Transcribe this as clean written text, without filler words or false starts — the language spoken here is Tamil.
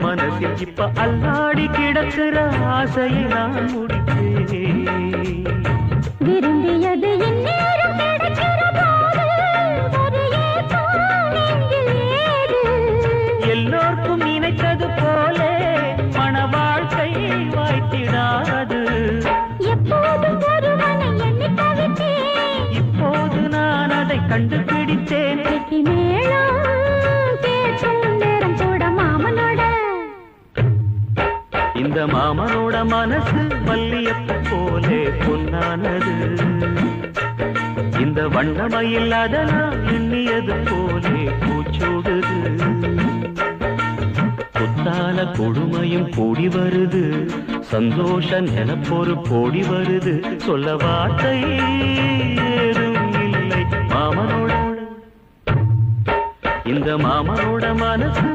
மனசில் இப்ப அல்லாடி கிடக்கிற ஆசையை நான் முடித்தேன். விரும்பியது இந்நேரம் கிடைக்கிற போது ஒரு ஏக்கம் நெஞ்சில் ஏது? எல்லோருக்கும் நினைத்தது போலே மன வாழ்க்கை வாய்த்திடாது. எப்போதும் ஒருவனை எண்ணி தவித்தேன், இப்போது நான் அதை கண்டுபிடித்தேன். வெற்றி மேளம் கேட்கும் நேரம் கூட மாமனோட. இந்த மாமனோட மனசு மல்லியப்பூ போலே பொன்னானது. இந்த வண்ணமயில் அதனால் எண்ணியது போலே பூச்சூடுது. குத்தால கொடுமையும் கூடி வருது, சந்தோஷ நினப்பொரு கோடி வருது. சொல்ல வார்த்தை ஏதும் இல்லை மாமனோட. இந்த மாமனோட மனசு